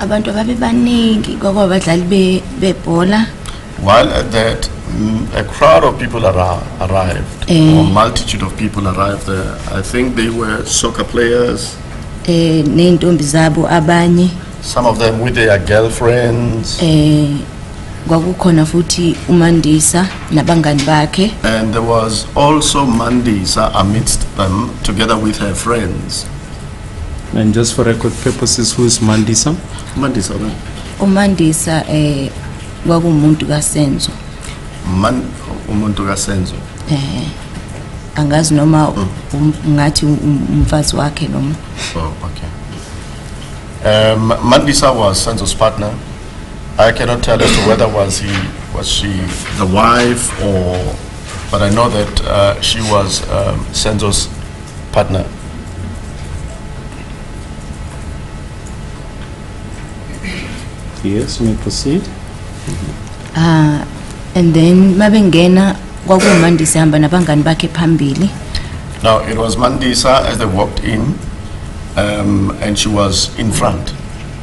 Abantu babebaningi kwabadlali bebhola. While at that, a crowd of people arrived, or a multitude of people arrived there. I think they were soccer players. Neyintombi zabo abanye. Some of them with their girlfriends. Kwakukhona futhi uMandisa nabangani bakhe. And there was also Mandisa amidst them, together with her friends. And just for record purposes, who is Mandisa? Mandisa, uMandisa kwakumuntu kaSenzo. Umuntu kaSenzo. Angazi noma ngathi umfazi wakhe noma. Oh, okay. Mandisa was Senzo's partner. I cannot tell as to whether was she the wife or, but I know that she was Senzo's partner. Yes, you may proceed. And then mabengena kwakuMandisa hamba nabangani bakhe phambili. Now it was Mandisa as they walked in, and she was in front,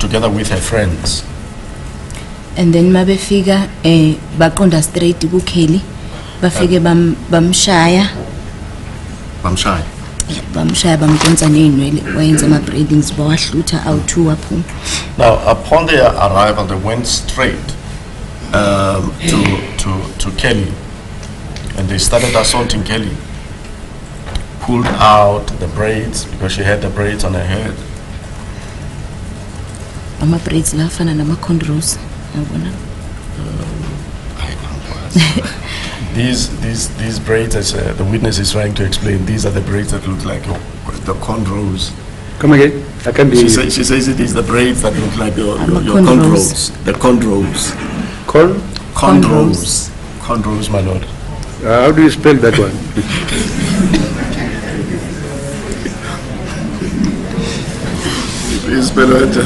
together with her friends. And then mabefika baqonda straight kuKelly bafike bamshaya bamdonsa neinwele wayenza ama braidings bawahlutha awu2 waphuma. Now upon their arrival they went straight to Kelly, and they started assaulting Kelly. Pulled out the braids because she had the braids on her head. Ama braids la fana nama cornrows. These braids, as the witness is trying to explain, these are the braids that look like the cornrows. Come again? I can't be. She says it is the braids that look like your cornrows. The cornrows. Cornrows. Cornrows, my lord. How do you spell that one? Please spell it.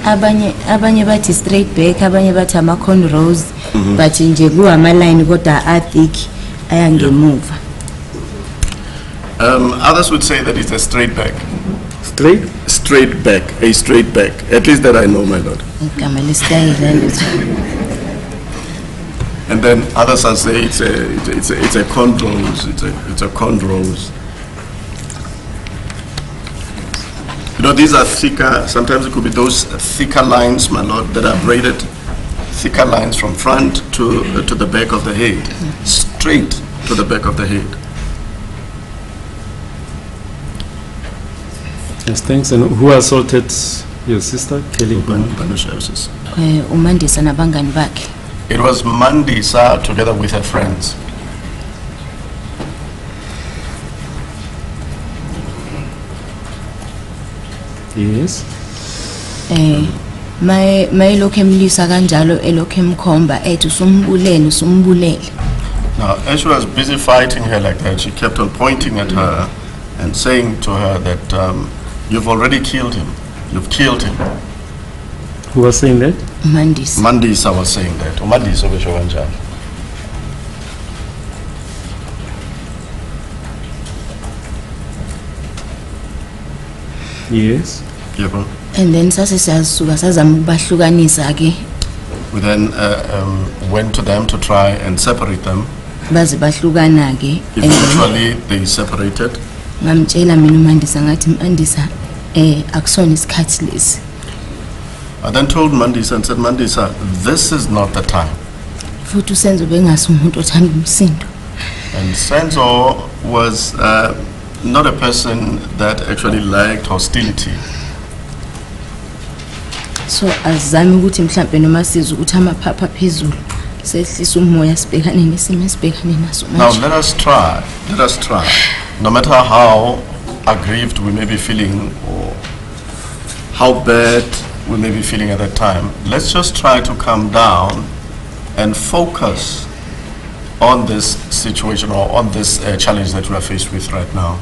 Abanye bathi straight back, abanye bathi ama cornrows, but nje ku ama line kodwa a thick ayangemuva. Others would say that it's a straight back. Straight back, a straight back. At least that I know, my lord. And then others will say it's a cornrows. It's a cornrows. You know, these are thicker. Sometimes it could be those thicker lines, my lord, that are braided. Thicker lines from front to the back of the head, straight to the back of the head. Yes, thanks. And who assaulted your sister, Kelly? uMandisa nabangani bakhe. It was Mandisa together with her friends. Yes. May lokho emlisa kanjalo elokho emkhomba ethi usumbulele. Now, as she was busy fighting her like that, she kept on pointing at her and saying to her that you've already killed him. You've killed him. Who was saying that? Mandisa. Mandisa was saying that. Mandisa besho kanjalo. Yes. Yebo. And then sasesiyasuka sazama ukubahlukanisa ke. We then went to them to try and separate them. Baze bahlukana ke. Eventually they separated. Ngamtshela mina uMandisa ngathi Mandisa akusona isikhathi lesi. I then told Mandisa and said, Mandisa, this is not the time. Futhi uSenzo bengasi umuntu othanda umsindo. And Senzo was not a person that actually liked hostility. So azami ukuthi mhlambe noma siza ukuthi amaphapha phezulu sehlisa umoya sibhekane nesimo esibhekane naso manje. Now let us try. No matter how aggrieved we may be feeling or how bad we may be feeling at that time, let's just try to calm down and focus on this situation or on this challenge that we are faced with right now.